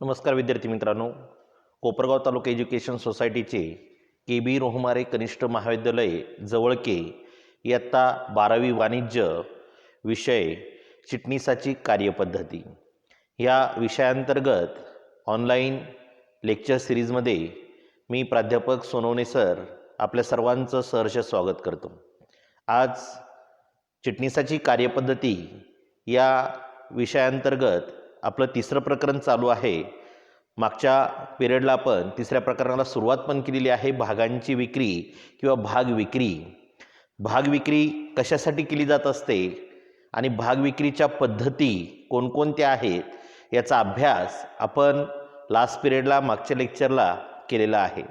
नमस्कार विद्यार्थी मित्रांनो, कोपरगाव तालुका एज्युकेशन सोसायटीचे KB रोहमारे कनिष्ठ महाविद्यालय जवळके इयत्ता 12वी वाणिज्य विषय चिटणीसाची कार्यपद्धती या विषयांतर्गत ऑनलाईन लेक्चर सिरीजमध्ये मी प्राध्यापक सोनवणे सर आपल्या सर्वांचं सहर्ष स्वागत करतो। आज चिटणीसाची कार्यपद्धती या विषयांतर्गत आपलं तिसरं प्रकरण चालू आहे। मागच्या पिरियडला आपण तिसऱ्या प्रकरणाला सुरुवात पण केलेली आहे। भागांची विक्री किंवा भाग विक्री, भाग विक्री कशासाठी केली जात असते आणि भाग विक्रीच्या पद्धती कोणकोणत्या आहेत याचा अभ्यास आपण लास्ट पिरियडला मागच्या लेक्चरला केलेला आहे।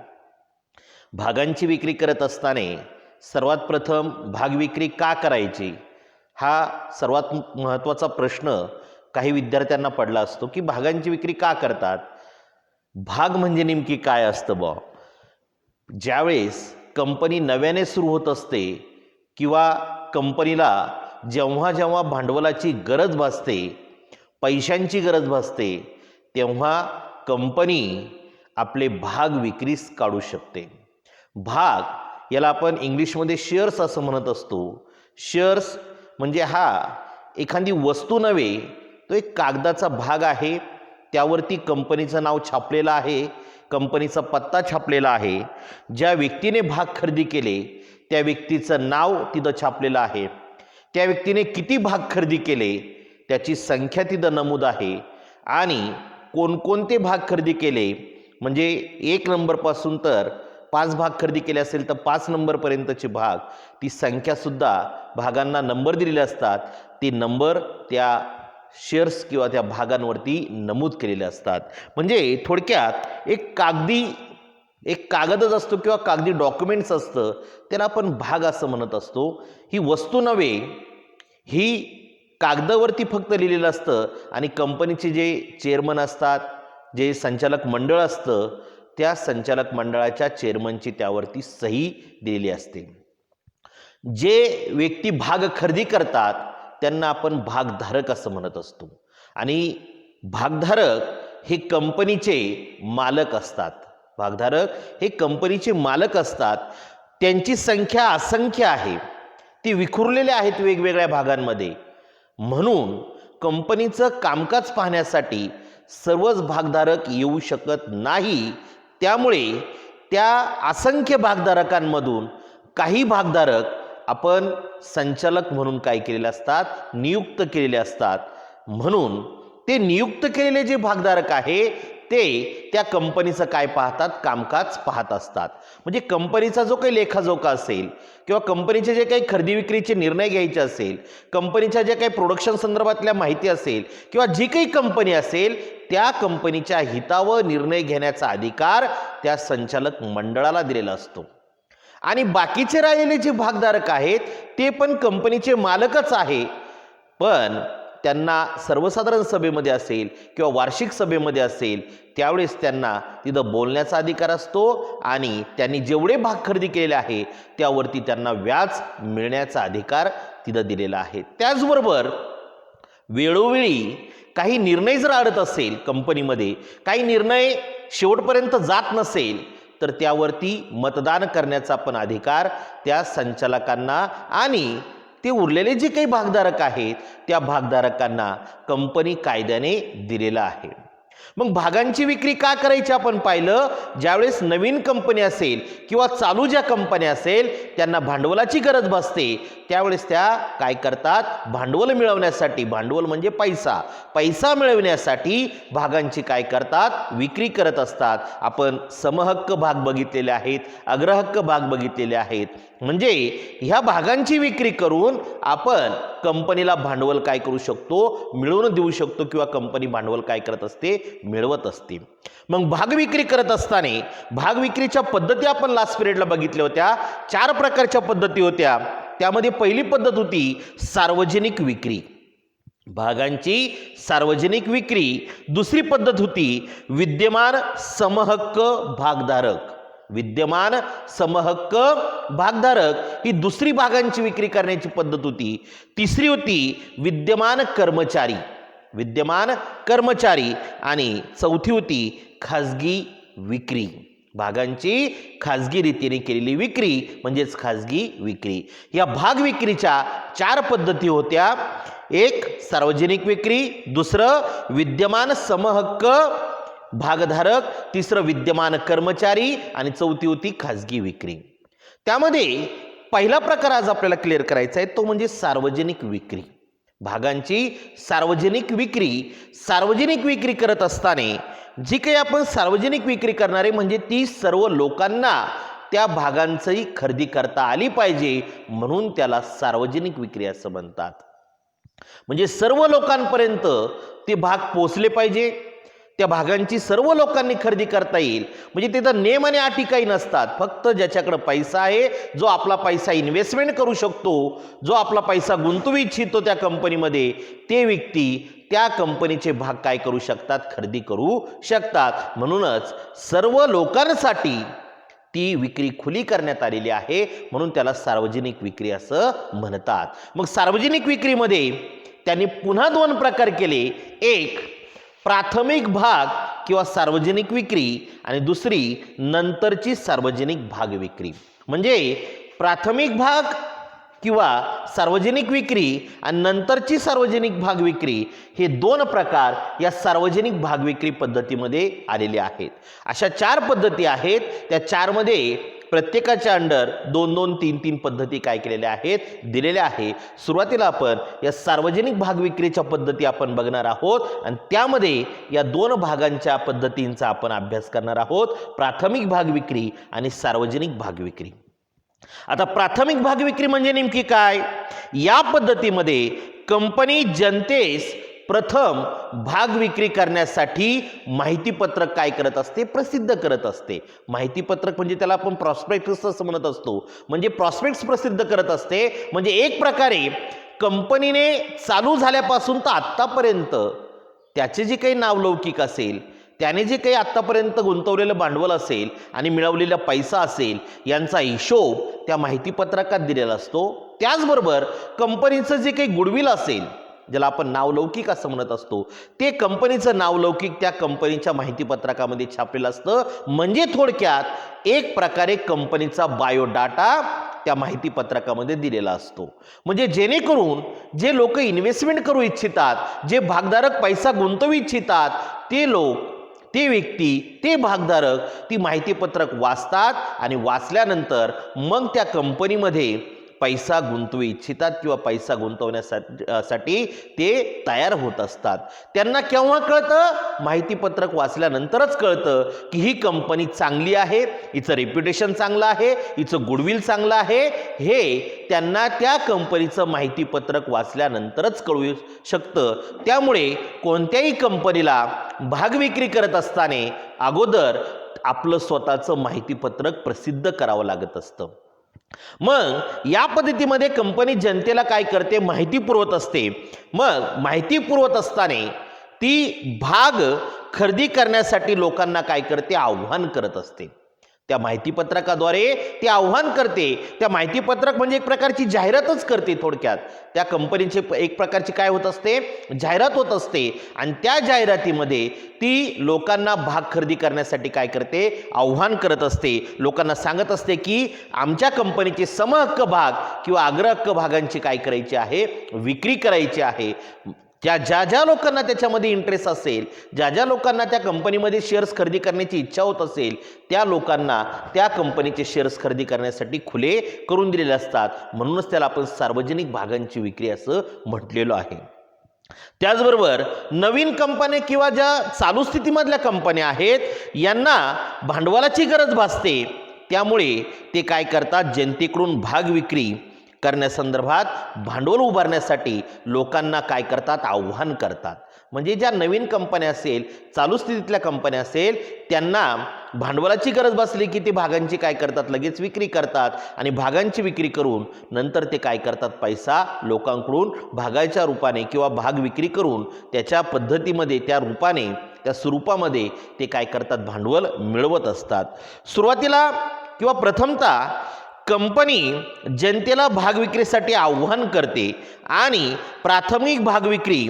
भागांची विक्री करत असताना सर्वात प्रथम भाग विक्री का करायची हा सर्वात महत्त्वाचा प्रश्न काही विद्यार्थ्यांना पडला असतो की भागांची विक्री का करतात, भाग म्हणजे नेमकी काय असतं बा। ज्यावेळेस कंपनी नव्याने सुरू होत असते किंवा कंपनीला जेव्हा जेव्हा भांडवलाची गरज भासते, पैशांची गरज भासते, तेव्हा कंपनी आपले भाग विक्रीस काढू शकते। भाग याला आपण इंग्लिशमध्ये शेअर्स असं म्हणत असतो। शेअर्स म्हणजे हा एखादी वस्तू नव्हे, तो एक कागदाचा भाग आहे। त्यावरती कंपनीचं नाव छापलेलं आहे, कंपनीचा पत्ता छापलेला आहे। ज्या व्यक्तीने भाग खरेदी केले त्या व्यक्तीचं नाव तिथं छापलेलं आहे। त्या व्यक्तीने किती भाग खरेदी केले त्याची संख्या तिथं नमूद आहे आणि कोणकोणते भाग खरेदी केले, म्हणजे 1 नंबरपासून तर 5 भाग खरेदी केले असेल तर 5 नंबरपर्यंतचे भाग, ती संख्यासुद्धा भागांना नंबर दिलेले असतात। ते नंबर त्या शेअर्स किंवा त्या भागांवरती नमूद केलेले असतात। म्हणजे थोडक्यात एक कागदच असतो किंवा कागदी डॉक्युमेंट्स असतं, त्याला आपण भाग असं म्हणत असतो। ही वस्तू नव्हे, ही कागदावरती फक्त लिहिलेलं असतं आणि कंपनीचे जे चेअरमन असतात, जे संचालक मंडळ असतं, त्या संचालक मंडळाच्या चेअरमनची त्यावरती सही दिलेली असते। जे व्यक्ती भाग खरेदी करतात त्यांना आपण भागधारक असं म्हणत असतो आणि भागधारक हे कंपनीचे मालक असतात। भागधारक हे कंपनीचे मालक असतात। त्यांची संख्या असंख्य आहे, ती विखुरलेली आहेत वेगवेगळ्या भागांमध्ये। म्हणून कंपनीचं कामकाज पाहण्यासाठी सर्वच भागधारक येऊ शकत नाही। त्यामुळे त्या असंख्य भागधारकांमधून काही भागधारक आपण संचालक म्हणून काय केलेले असतात, नियुक्त केलेले असतात। म्हणून ते नियुक्त केलेले जे भागधारक आहे ते त्या कंपनीचं काय पाहतात, कामकाज पाहत असतात। म्हणजे कंपनीचा जो काही लेखाजोखा असेल किंवा कंपनीचे जे काही खरेदी विक्रीचे निर्णय घ्यायचे असेल, कंपनीच्या जे काही प्रोडक्शन संदर्भातल्या माहिती असेल किंवा जी काही कंपनी असेल, त्या कंपनीच्या हितावर निर्णय घेण्याचा अधिकार त्या संचालक मंडळाला दिलेला असतो। आणि बाकीचे राहिलेले जे भागधारक आहेत ते पण कंपनीचे मालकच आहे, पण त्यांना सर्वसाधारण सभेमध्ये असेल किंवा वार्षिक सभेमध्ये असेल त्यावेळेस त्यांना तिथं बोलण्याचा अधिकार असतो आणि त्यांनी जेवढे भाग खरेदी केलेले आहे त्यावरती त्यांना व्याज मिळण्याचा अधिकार तिथं दिलेला आहे। त्याचबरोबर वेळोवेळी काही निर्णय जर अडत असेल, कंपनीमध्ये काही निर्णय शेवटपर्यंत जात नसेल तर त्यावरती मतदान करण्याचा पण अधिकार त्या संचालकांना आणि ते उरलेले जे काही भागधारक आहेत त्या भागधारकांना कंपनी कायद्याने दिलेला आहे। मग भागांची विक्री का करायची आपण पाहिलं, ज्यावेळेस नवीन कंपनी असेल किंवा चालू ज्या कंपन्या असेल त्यांना भांडवलाची गरज भासते त्यावेळेस त्या काय करतात, भांडवल मिळवण्यासाठी, भांडवल म्हणजे पैसा मिळवण्यासाठी भागांची काय करतात, विक्री करत असतात। आपण समहक्क भाग बघितलेले आहेत, अग्रहक्क भाग बघितलेले आहेत। म्हणजे ह्या भागांची विक्री करून आपण कंपनीला भांडवल काय करू शकतो, मिळवून देऊ शकतो किंवा कंपनी भांडवल काय करत असते, मिळवत असते। मग भाग विक्री करत असताना भाग विक्रीच्या पद्धती आपण लास्ट पिरियडला बघितल्या होत्या। 4 प्रकारच्या पद्धती होत्या। त्यामध्ये पहिली पद्धत होती सार्वजनिक विक्री, भागांची सार्वजनिक विक्री। दुसरी पद्धत होती विद्यमान समहक्क भागधारक, विद्यमान समहक्क भागधारक ही दुसरी भागांची विक्री करण्याची पद्धत होती। तिसरी होती विद्यमान कर्मचारी, विद्यमान कर्मचारी आणि चौथी होती खाजगी विक्री. भागांची खाजगी रीतीने केलेली विक्री म्हणजेच खाजगी विक्री. या भाग विक्रीच्या 4 पद्धती होत्या. एक सार्वजनिक विक्री, दुसरं विद्यमान समहक्क भागधारक, तिसरं विद्यमान कर्मचारी आणि चौथी होती खाजगी विक्री. त्यामध्ये पहिला प्रकार आज आपल्याला क्लिअर करायचा आहे तो म्हणजे सार्वजनिक विक्री. भागांची सार्वजनिक विक्री. सार्वजनिक विक्री करत असताना जी काही आपण सार्वजनिक विक्री करणारे म्हणजे ती सर्व लोकांना त्या भागांची खरेदी करता आली पाहिजे म्हणून त्याला सार्वजनिक विक्री असं म्हणतात. म्हणजे सर्व लोकांपर्यंत ते भाग पोहोचले पाहिजे, त्या भागांची सर्व लोकांनी खरेदी करता येईल. म्हणजे तिथं नेम आणि अटी काही नसतात. फक्त ज्याच्याकडे पैसा आहे, जो आपला पैसा इन्व्हेस्टमेंट करू शकतो, जो आपला पैसा गुंतवू इच्छितो त्या कंपनीमध्ये, ते व्यक्ती त्या कंपनीचे भाग काय करू शकतात, खरेदी करू शकतात. म्हणूनच सर्व लोकांसाठी ती विक्री खुली करण्यात आलेली आहे म्हणून त्याला सार्वजनिक विक्री असं म्हणतात. मग सार्वजनिक विक्रीमध्ये त्यांनी पुन्हा 2 प्रकार केले. एक प्राथमिक भाग किंवा सार्वजनिक विक्री आणि दुसरी नंतरची सार्वजनिक भाग विक्री. म्हणजे प्राथमिक भाग किंवा सार्वजनिक विक्री आणि नंतरची सार्वजनिक भाग विक्री हे 2 प्रकार या सार्वजनिक भाग विक्री पद्धतीमध्ये आलेले आहेत. अशा 4 पद्धती आहेत. त्या 4 मध्ये प्रत्येकाच्या अंडर 2-2, 3-3 पद्धती काय केलेल्या आहेत, दिलेल्या आहे. सुरुवातीला आपण या सार्वजनिक भाग विक्रीच्या पद्धती आपण बघणार आहोत आणि त्यामध्ये या 2 भागांच्या पद्धतींचा आपण अभ्यास करणार आहोत. प्राथमिक भाग विक्री आणि सार्वजनिक भाग विक्री. आता प्राथमिक भाग विक्री म्हणजे नेमकी काय? या पद्धतीमध्ये कंपनी जनतेस प्रथम भाग विक्री करण्यासाठी माहिती पत्रक काय करत असते, प्रसिद्ध करत असते. माहिती पत्रक म्हणजे त्याला आपण प्रॉस्पेक्टस असं म्हणत असतो. म्हणजे प्रॉस्पेक्ट्स प्रसिद्ध करत असते. म्हणजे एक प्रकारे कंपनीने चालू झाल्यापासून तर आत्तापर्यंत त्याचे जे काही नावलौकिक असेल, त्याने जे काही आत्तापर्यंत गुंतवलेलं भांडवल असेल आणि मिळवलेला पैसा असेल यांचा हिशोब त्या माहिती पत्रकात दिलेला असतो. त्याचबरोबर कंपनीचं जे काही गुडविल असेल, ज्याला आपण नावलौकिक असं म्हणत असतो, ते कंपनीचं नावलौकिक त्या कंपनीच्या माहिती पत्रकामध्ये छापलेलं असतं. म्हणजे थोडक्यात एक प्रकारे कंपनीचा बायोडाटा त्या माहिती पत्रकामध्ये दिलेला असतो. म्हणजे जेणेकरून जे लोक इन्व्हेस्टमेंट करू इच्छितात, जे भागधारक पैसा गुंतवू इच्छितात, ते लोक, ते व्यक्ती, ते भागधारक ती माहिती पत्रक वाचतात आणि वाचल्यानंतर मग त्या कंपनीमध्ये पैसा गुंतवू इच्छितात किंवा पैसा गुंतवण्यासाठी ते तयार होत असतात. त्यांना केव्हा कळतं? माहिती पत्रक वाचल्यानंतरच कळतं की ही कंपनी चांगली आहे, हिचं रेप्युटेशन चांगलं आहे, हिचं गुडविल चांगलं आहे. हे त्यांना त्या कंपनीचं माहिती पत्रक वाचल्यानंतरच कळू शकतं. त्यामुळे कोणत्याही कंपनीला भाग विक्री करत असताना अगोदर आपलं स्वतःचं माहिती पत्रक प्रसिद्ध करावं लागत असतं. मग या पद्धतीमध्ये कंपनी जनतेला काय करते, माहिती पुरवत असते. मग माहिती पुरवत असताना ती भाग खरेदी करण्यासाठी लोकांना काय करते, आव्हान करत असते. त्या माहिती पत्रकाद्वारे ते आव्हान करते. त्या माहिती पत्रक म्हणजे एक प्रकारची जाहिरातच करते. थोडक्यात त्या कंपनीचे एक प्रकारची काय होत असते, जाहिरात होत असते. आणि त्या जाहिरातीमध्ये ती लोकांना भाग खरेदी करण्यासाठी काय करते, आव्हान करत असते. लोकांना सांगत असते की आमच्या कंपनीचे समहक्क भाग किंवा अग्रहक्क भागांची काय करायची आहे, विक्री करायची आहे. ज्या लोकांना त्याच्यामध्ये इंटरेस्ट असेल, ज्या लोकांना त्या कंपनीमध्ये शेअर्स खरेदी करण्याची इच्छा होत असेल, त्या लोकांना त्या कंपनीचे शेअर्स खरेदी करण्यासाठी खुले करून दिलेले असतात. म्हणूनच त्याला आपण सार्वजनिक भागांची विक्री असं म्हटलेलं आहे. त्याचबरोबर नवीन कंपन्या किंवा ज्या चालू स्थितीमधल्या कंपन्या आहेत यांना भांडवलाची गरज भासते. त्यामुळे ते काय करतात, जनतेकडून भाग विक्री करण्यासंदर्भात भांडवल उभारण्यासाठी लोकांना काय करतात, आव्हान करतात. म्हणजे ज्या नवीन कंपन्या असेल, चालू स्थितीतल्या कंपन्या असेल, त्यांना भांडवलाची गरज भासली की ते भागांची काय करतात, लगेच विक्री करतात. आणि भागांची विक्री करून नंतर ते काय करतात, पैसा लोकांकडून भागाच्या रूपाने किंवा भाग विक्री करून त्याच्या पद्धतीमध्ये, त्या रूपाने, त्या स्वरूपामध्ये ते काय करतात, भांडवल मिळवत असतात. सुरुवातीला किंवा प्रथमतः कंपनी जनतेला भाग विक्रीसाठी आव्हान करते आणि प्राथमिक भाग विक्री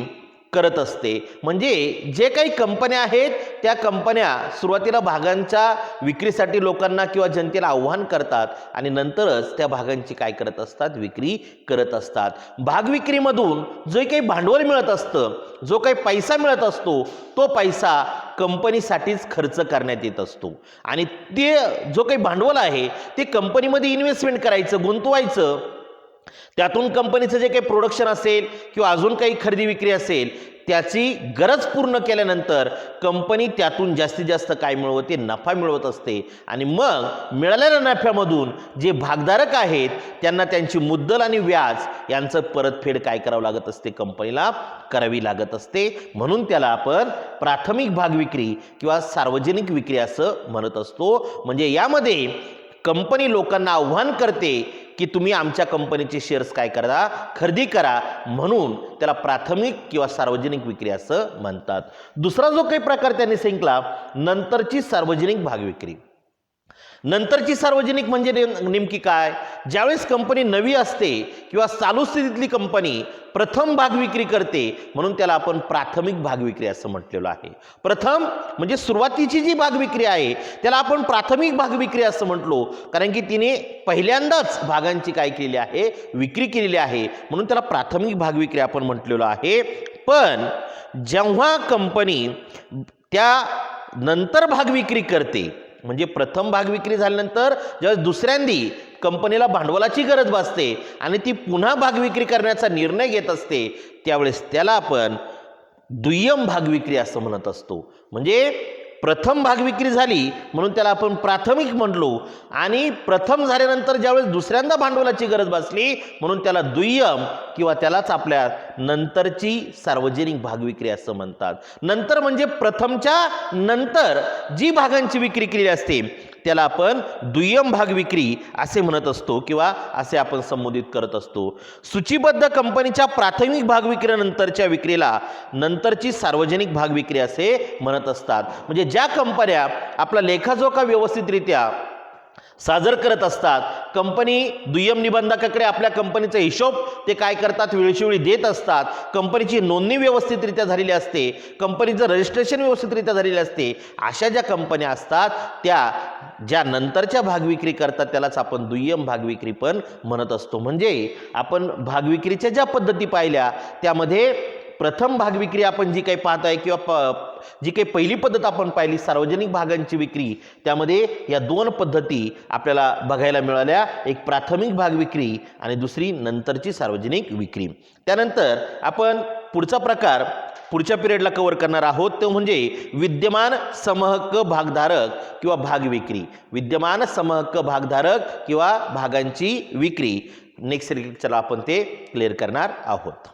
करत असते. म्हणजे जे काही कंपन्या आहेत त्या कंपन्या सुरुवातीला भागांच्या विक्रीसाठी लोकांना किंवा जनतेला आव्हान करतात आणि नंतरच त्या भागांची काय करत असतात, विक्री करत असतात. भाग विक्रीमधून जे काही भांडवल मिळत असतं, जो काही पैसा मिळत असतो, तो पैसा कंपनीसाठीच खर्च करण्यात येत असतो आणि ते जो काही भांडवल आहे ते कंपनीमध्ये इन्व्हेस्टमेंट करायचं, गुंतवायचं. त्यातून कंपनीचं जे काही प्रोडक्शन असेल किंवा अजून काही खरेदी विक्री असेल त्याची गरज पूर्ण केल्यानंतर कंपनी त्यातून जास्तीत जास्त काय मिळवते, नफा मिळवत असते आणि मग मिळालेल्या नफ्यामधून जे भागधारक आहेत त्यांना त्यांची मुद्दल आणि व्याज यांचं परतफेड काय करावं लागत असते, कंपनीला करावी लागत असते. म्हणून त्याला आपण प्राथमिक भाग विक्री किंवा सार्वजनिक विक्री असं म्हणत असतो. म्हणजे यामध्ये कंपनी लोकांना आव्हान करते की तुम्ही आमच्या कंपनीचे शेअर्स काय करा, खरेदी करा. म्हणून त्याला प्राथमिक किंवा सार्वजनिक विक्री असं म्हणतात. दुसरा जो काही प्रकार त्यांनी सांगितला, नंतरची सार्वजनिक भाग विक्री. नंतरची सार्वजनिक म्हणजे नेमकी काय, ज्यावेळेस कंपनी नवी असते किंवा चालू स्थितीतली कंपनी प्रथम भाग विक्री करते म्हणून त्याला आपण प्राथमिक भाग विक्री असं म्हटलेलं आहे. प्रथम म्हणजे सुरुवातीची जी भाग विक्री आहे त्याला आपण प्राथमिक भाग विक्री असं म्हटलो, कारण की तिने पहिल्यांदाच भागांची काय केलेली आहे, विक्री केलेली आहे, म्हणून त्याला प्राथमिक भाग विक्री आपण म्हटलेलं आहे. पण जेव्हा कंपनी त्या नंतर भाग विक्री करते, म्हणजे प्रथम भाग विक्री झाल्यानंतर जेव्हा दुसऱ्यांदी कंपनीला भांडवलाची गरज भासते आणि ती पुन्हा भाग विक्री करण्याचा निर्णय घेत असते त्यावेळेस त्याला आपण दुय्यम भाग विक्री असं म्हणत असतो. म्हणजे प्रथम भाग विक्री झाली म्हणून त्याला आपण प्राथमिक म्हटलो आणि प्रथम झाल्यानंतर ज्यावेळेस दुसऱ्यांदा भांडवलाची गरज भासली म्हणून त्याला दुय्यम किंवा त्यालाच आपल्या नंतरची सार्वजनिक भाग विक्री असं म्हणतात. नंतर म्हणजे प्रथमच्या नंतर जी भागांची विक्री केली असते त्याला आपण दुय्यम भाग विक्री असे म्हणत असतो किंवा असे आपण संबोधित करत असतो. सूचीबद्ध कंपनीच्या प्राथमिक भाग विक्रीनंतरच्या विक्रीला नंतरची सार्वजनिक भाग विक्री असे म्हणत असतात. म्हणजे ज्या कंपन्या आपला लेखाजोखा व्यवस्थितरित्या सादर करत असतात, कंपनी दुय्यम निबंधकाकडे आपल्या कंपनीचा हिशोब ते काय करतात, वेळोवेळी देत असतात, कंपनीची नोंदणी व्यवस्थितरित्या झालेली असते, कंपनीचं रजिस्ट्रेशन व्यवस्थितरित्या झालेले असते, अशा ज्या कंपन्या असतात त्या ज्या नंतरच्या भाग विक्री करतात त्यालाच आपण दुय्यम भाग विक्री पण म्हणत असतो. म्हणजे आपण भाग विक्रीच्या ज्या पद्धती पाहिल्या त्यामध्ये प्रथम भाग विक्री आपण जी काही पाहत आहे किंवा जी काही पहिली पद्धत आपण पाहिली सार्वजनिक भागांची विक्री, त्यामध्ये या दोन पद्धती आपल्याला बघायला मिळाल्या, एक प्राथमिक भाग विक्री आणि दुसरी नंतरची सार्वजनिक विक्री. त्यानंतर आपण पुढचा प्रकार पुढच्या पिरियडला कव्हर करणार आहोत तो म्हणजे विद्यमान समहक्क भागधारक किंवा भाग विक्री. विद्यमान समहक्क भागधारक किंवा भागांची विक्री नेक्स्ट लेक्चरला आपण ते क्लिअर करणार आहोत.